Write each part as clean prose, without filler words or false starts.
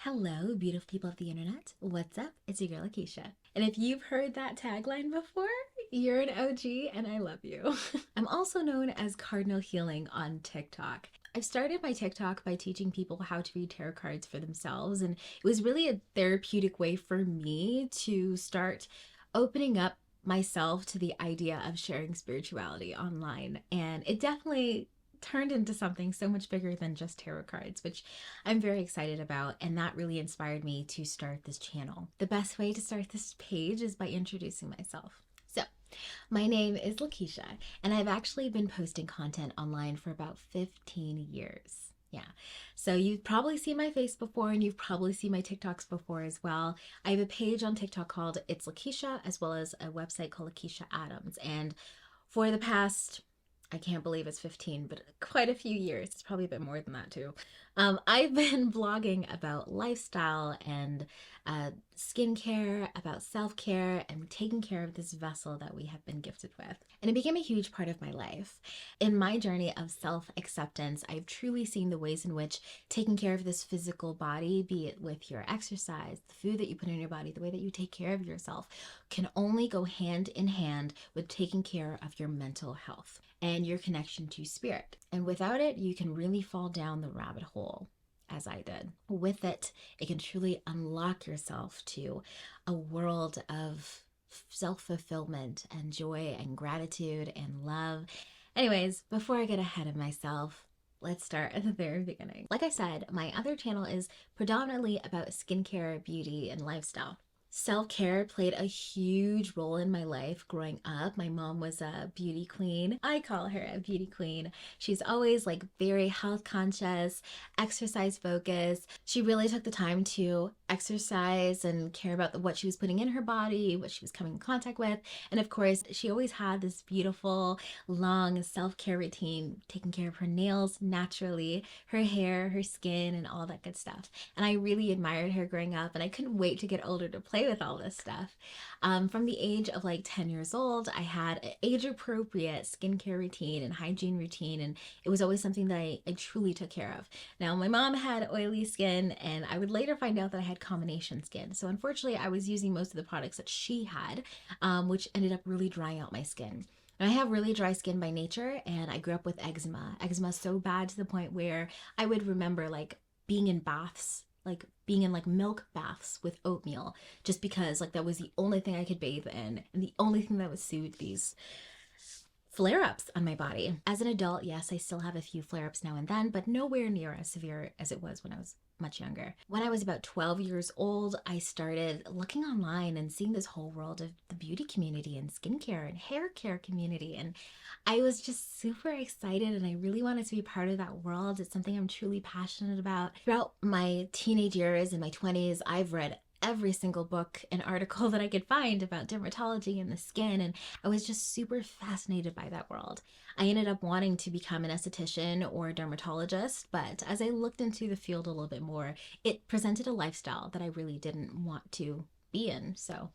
Hello, beautiful people of the internet. What's up? It's your girl, Akeisha. And if you've heard that tagline before, you're an OG and I love you. I'm also known as Cardinal Healing on TikTok. I've started my TikTok by teaching people how to read tarot cards for themselves, and it was really a therapeutic way for me to start opening up myself to the idea of sharing spirituality online. And it definitely turned into something so much bigger than just tarot cards, which I'm very excited about, and that really inspired me to start this channel. The best way to start this page is by introducing myself. So, my name is Lakeisha, and I've actually been posting content online for about 15 years. Yeah, so you've probably seen my face before, and you've probably seen my TikToks before as well. I have a page on TikTok called It's Lakeisha, as well as a website called Lakeisha Adams, and for the past, I can't believe it's 15, but quite a few years. It's probably a bit more than that too. I've been blogging about lifestyle and skincare, about self-care, and taking care of this vessel that we have been gifted with. And it became a huge part of my life. In my journey of self-acceptance, I've truly seen the ways in which taking care of this physical body, be it with your exercise, the food that you put in your body, the way that you take care of yourself, can only go hand in hand with taking care of your mental health and your connection to spirit. And without it, you can really fall down the rabbit hole, as I did. With it, it can truly unlock yourself to a world of self-fulfillment and joy and gratitude and love. Anyways, before I get ahead of myself, let's start at the very beginning. Like I said, my other channel is predominantly about skincare, beauty, and lifestyle. Self-care played a huge role in my life growing up. My mom was a beauty queen. I call her a beauty queen. She's always like very health conscious, exercise focused. She really took the time to exercise and care about what she was putting in her body, what she was coming in contact with. And of course, she always had this beautiful, long self-care routine, taking care of her nails naturally, her hair, her skin, and all that good stuff. And I really admired her growing up, and I couldn't wait to get older to play with all this stuff. From the age of like 10 years old, I had an age-appropriate skincare routine and hygiene routine, and it was always something that I truly took care of. Now, my mom had oily skin, and I would later find out that I had combination skin. So unfortunately, I was using most of the products that she had, which ended up really drying out my skin. I have really dry skin by nature, and I grew up with eczema. Eczema so bad to the point where I would remember like being in baths, like being in like milk baths with oatmeal, just because like that was the only thing I could bathe in and the only thing that would soothe these flare-ups on my body. As an adult, yes, I still have a few flare-ups now and then, but nowhere near as severe as it was when I was much younger. When I was about 12 years old, I started looking online and seeing this whole world of the beauty community and skincare and hair care community, and I was just super excited, and I really wanted to be part of that world. It's something I'm truly passionate about. Throughout my teenage years and my 20s, I've read every single book and article that I could find about dermatology and the skin, and I was just super fascinated by that world. I ended up wanting to become an esthetician or a dermatologist, but as I looked into the field a little bit more, it presented a lifestyle that I really didn't want to be in, so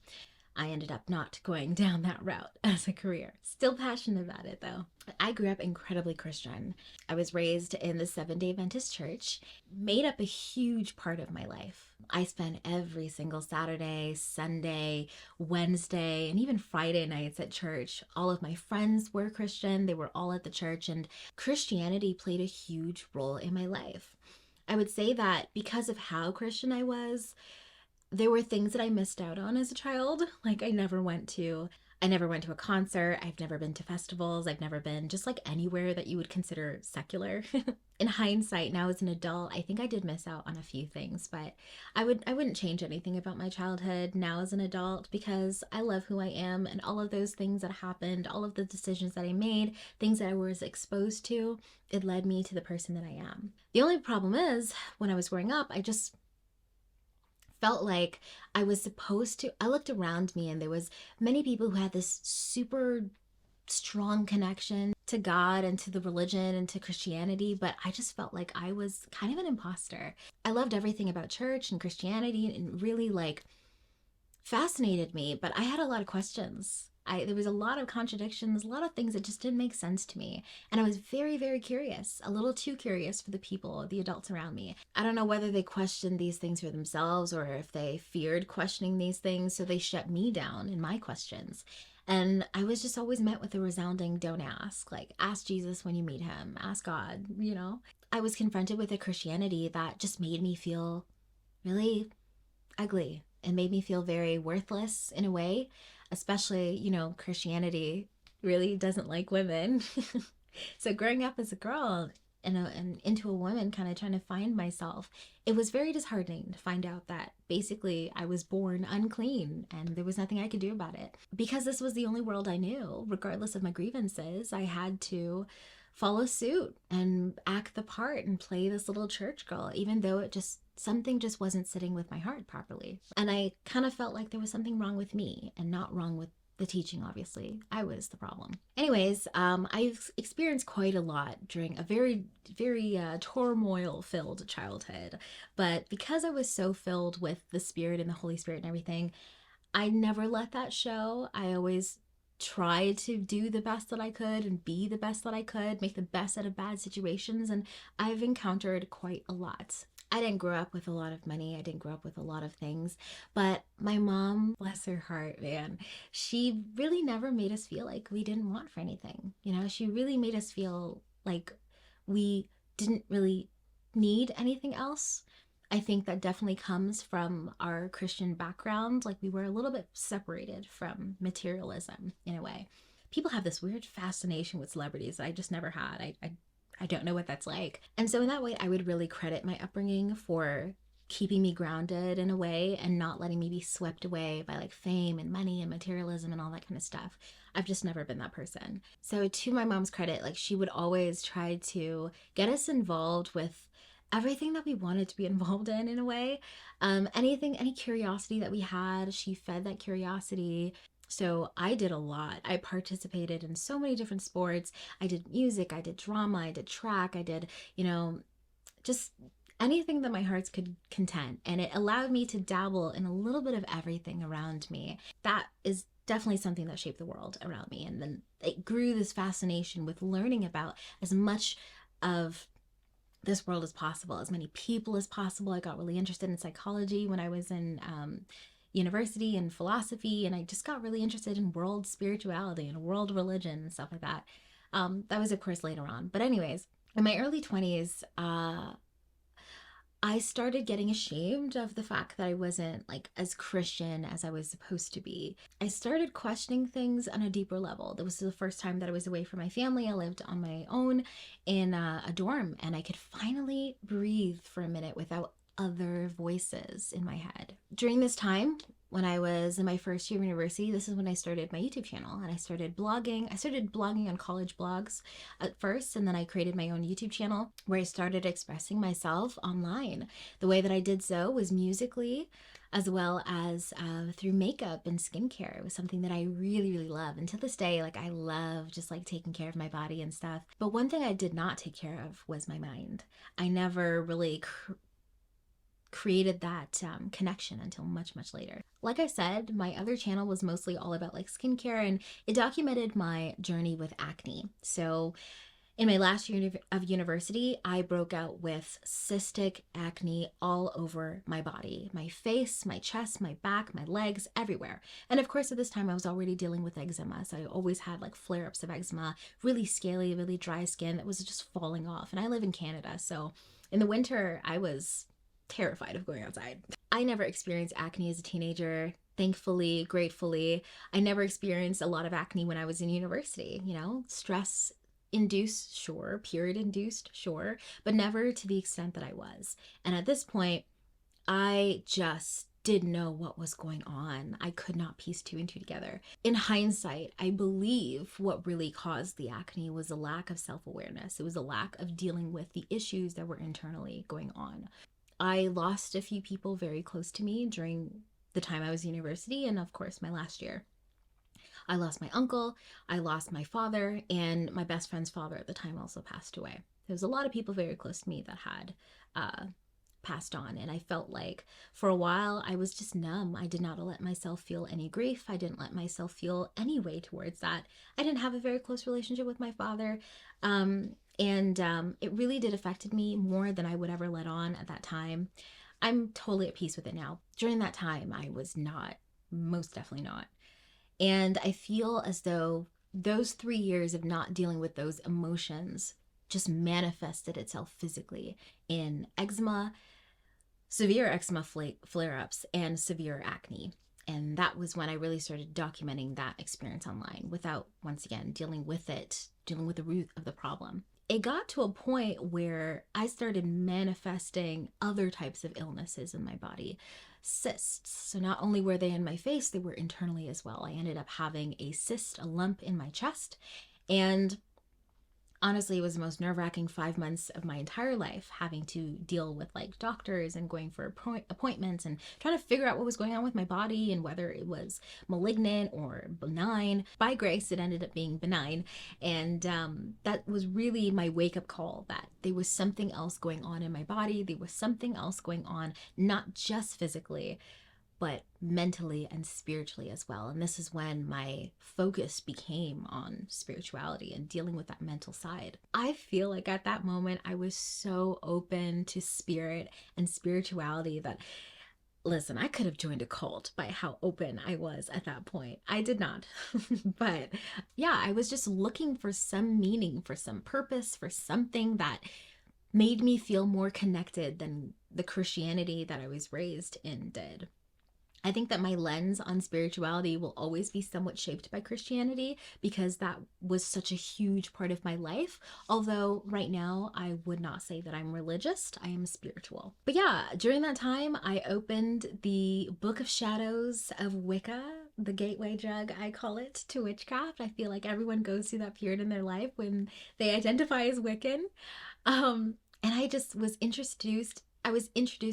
I ended up not going down that route as a career. Still passionate about it though. I grew up incredibly Christian. I was raised in the Seventh-day Adventist Church, made up a huge part of my life. I spent every single Saturday, Sunday, Wednesday, and even Friday nights at church. All of my friends were Christian. They were all at the church, and Christianity played a huge role in my life. I would say that because of how Christian I was, there were things that I missed out on as a child. Like I never went to a concert. I've never been to festivals. I've never been just like anywhere that you would consider secular. In hindsight, now as an adult, I think I did miss out on a few things, but I wouldn't change anything about my childhood now as an adult, because I love who I am, and all of those things that happened, all of the decisions that I made, things that I was exposed to, it led me to the person that I am. The only problem is when I was growing up, I just felt like I was supposed to. I looked around me and there was many people who had this super strong connection to God and to the religion and to Christianity, but I just felt like I was kind of an imposter. I loved everything about church and Christianity and really like fascinated me, but I had a lot of questions. There was a lot of contradictions, a lot of things that just didn't make sense to me. And I was very, very curious, a little too curious for the people, the adults around me. I don't know whether they questioned these things for themselves or if they feared questioning these things, so they shut me down in my questions. And I was just always met with a resounding don't ask. Like, ask Jesus when you meet him, ask God, you know? I was confronted with a Christianity that just made me feel really ugly and made me feel very worthless in a way, especially, Christianity really doesn't like women. So growing up as a girl and into a woman, kind of trying to find myself, it was very disheartening to find out that basically I was born unclean and there was nothing I could do about it. Because this was the only world I knew, regardless of my grievances, I had to follow suit and act the part and play this little church girl, even though something just wasn't sitting with my heart properly. And I kind of felt like there was something wrong with me and not wrong with the teaching, obviously. I was the problem. Anyways, I've experienced quite a lot during a very, very turmoil-filled childhood. But because I was so filled with the Spirit and the Holy Spirit and everything, I never let that show. I always tried to do the best that I could and be the best that I could, make the best out of bad situations, and I've encountered quite a lot. I didn't grow up with a lot of money. I didn't grow up with a lot of things, but my mom, bless her heart, man, she really never made us feel like we didn't want for anything. She really made us feel like we didn't really need anything else. I think that definitely comes from our Christian background. Like, we were a little bit separated from materialism in a way. People have this weird fascination with celebrities that I just never had. I don't know what that's like. And so in that way, I would really credit my upbringing for keeping me grounded in a way and not letting me be swept away by like fame and money and materialism and all that kind of stuff. I've just never been that person. So to my mom's credit, like, she would always try to get us involved with everything that we wanted to be involved in a way. Any curiosity that we had, she fed that curiosity. So I did a lot. I participated in so many different sports. I did music, I did drama, I did track, I did, just anything that my hearts could content. And it allowed me to dabble in a little bit of everything around me. That is definitely something that shaped the world around me. And then it grew this fascination with learning about as much of this world as possible, as many people as possible. I got really interested in psychology when I was in university and philosophy, and I just got really interested in world spirituality and world religion and stuff like that. That was, of course, later on. But anyways, in my early 20s, I started getting ashamed of the fact that I wasn't like as Christian as I was supposed to be. I started questioning things on a deeper level. That was the first time that I was away from my family. I lived on my own in a dorm, and I could finally breathe for a minute without other voices in my head. During this time, when I was in my first year of university, this is when I started my YouTube channel and I started blogging. I started blogging on college blogs at first, and then I created my own YouTube channel where I started expressing myself online. The way that I did so was musically, as well as through makeup and skincare. It was something that I really, really love. And to this day, like, I love just like taking care of my body and stuff. But one thing I did not take care of was my mind. I never really created that connection until much, much later. Like I said, my other channel was mostly all about like skincare, and it documented my journey with acne. So in my last year of university, I broke out with cystic acne all over my body, my face, my chest, my back, my legs, everywhere. And of course, at this time, I was already dealing with eczema. So I always had like flare-ups of eczema, really scaly, really dry skin that was just falling off. And I live in Canada, so in the winter, I was terrified of going outside. I never experienced acne as a teenager. Thankfully, gratefully, I never experienced a lot of acne when I was in university. Stress induced, sure, period induced, sure, but never to the extent that I was. And at this point, I just didn't know what was going on. I could not piece two and two together. In hindsight, I believe what really caused the acne was a lack of self-awareness. It was a lack of dealing with the issues that were internally going on. I lost a few people very close to me during the time I was in university, and of course my last year. I lost my uncle, I lost my father, and my best friend's father at the time also passed away. There was a lot of people very close to me that had passed on. And I felt like for a while I was just numb. I did not let myself feel any grief. I didn't let myself feel any way towards that. I didn't have a very close relationship with my father. It really did affect me more than I would ever let on at that time. I'm totally at peace with it now. During that time, I was not, most definitely not. And I feel as though those 3 years of not dealing with those emotions just manifested itself physically in eczema, severe eczema flare-ups, and severe acne. And that was when I really started documenting that experience online without, once again, dealing with the root of the problem. It got to a point where I started manifesting other types of illnesses in my body. Cysts. So not only were they in my face, they were internally as well. I ended up having a cyst, a lump in my chest. And honestly, it was the most nerve-wracking 5 months of my entire life, having to deal with like doctors and going for appointments and trying to figure out what was going on with my body and whether it was malignant or benign. By grace, it ended up being benign. And that was really my wake-up call that there was something else going on in my body. There was something else going on, not just physically, but mentally and spiritually as well. And this is when my focus became on spirituality and dealing with that mental side. I feel like at that moment, I was so open to spirit and spirituality that, listen, I could have joined a cult by how open I was at that point. I did not. But yeah, I was just looking for some meaning, for some purpose, for something that made me feel more connected than the Christianity that I was raised in did. I think that my lens on spirituality will always be somewhat shaped by Christianity because that was such a huge part of my life. Although right now I would not say that I'm religious, I am spiritual. But yeah, during that time I opened the Book of Shadows of Wicca, the gateway drug I call it, to witchcraft. I feel like everyone goes through that period in their life when they identify as Wiccan. And I just was introduced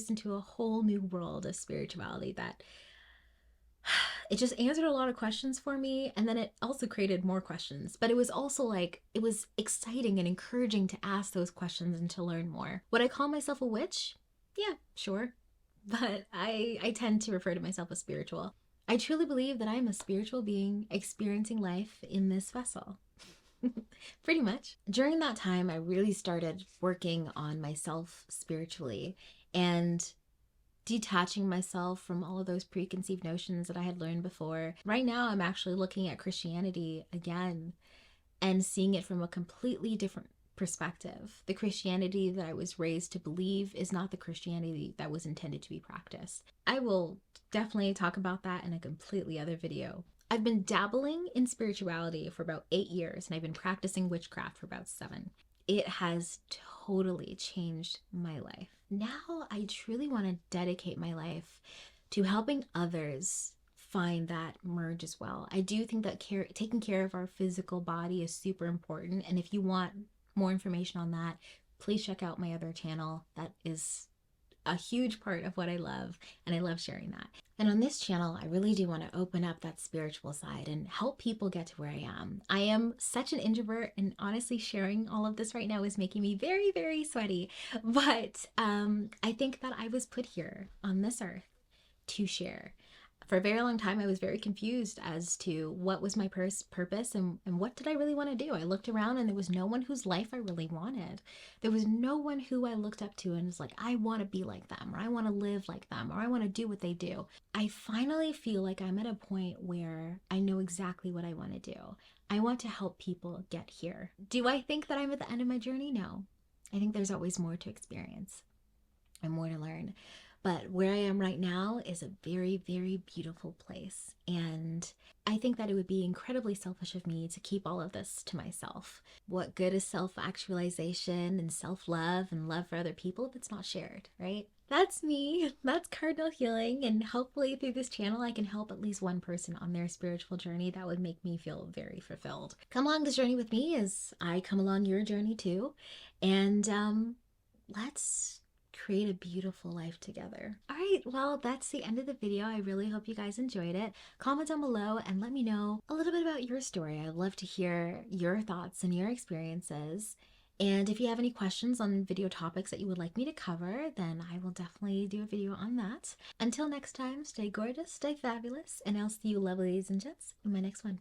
into a whole new world of spirituality that it just answered a lot of questions for me, and then it also created more questions. But it was also like, it was exciting and encouraging to ask those questions and to learn more. Would I call myself a witch? Yeah, sure. But I tend to refer to myself as spiritual. I truly believe that I am a spiritual being experiencing life in this vessel. Pretty much. During that time, I really started working on myself spiritually and detaching myself from all of those preconceived notions that I had learned before. Right now, I'm actually looking at Christianity again and seeing it from a completely different perspective. The Christianity that I was raised to believe is not the Christianity that was intended to be practiced. I will definitely talk about that in a completely other video. I've been dabbling in spirituality for about 8 years, and I've been practicing witchcraft for about 7. It has totally changed my life. Now I truly want to dedicate my life to helping others find that merge as well. I do think that taking care of our physical body is super important. And if you want more information on that, please check out my other channel. That is a huge part of what I love, and I love sharing that. And on this channel, I really do want to open up that spiritual side and help people get to where I am. I am such an introvert, and honestly, sharing all of this right now is making me very, very sweaty. But I think that I was put here on this earth to share. For a very long time, I was very confused as to what was my purpose and what did I really want to do. I looked around and there was no one whose life I really wanted. There was no one who I looked up to and was like, I want to be like them, or I want to live like them, or I want to do what they do. I finally feel like I'm at a point where I know exactly what I want to do. I want to help people get here. Do I think that I'm at the end of my journey? No. I think there's always more to experience and more to learn. But where I am right now is a very, very beautiful place. And I think that it would be incredibly selfish of me to keep all of this to myself. What good is self-actualization and self-love and love for other people if it's not shared, right? That's me. That's Cardinal Healing. And hopefully through this channel, I can help at least one person on their spiritual journey. That would make me feel very fulfilled. Come along this journey with me as I come along your journey too. And let's create a beautiful life together. All right, well, that's the end of the video. I really hope you guys enjoyed it. Comment down below and let me know a little bit about your story. I'd love to hear your thoughts and your experiences. And if you have any questions on video topics that you would like me to cover, then I will definitely do a video on that. Until next time, stay gorgeous, stay fabulous, and I'll see you lovely ladies and gents in my next one.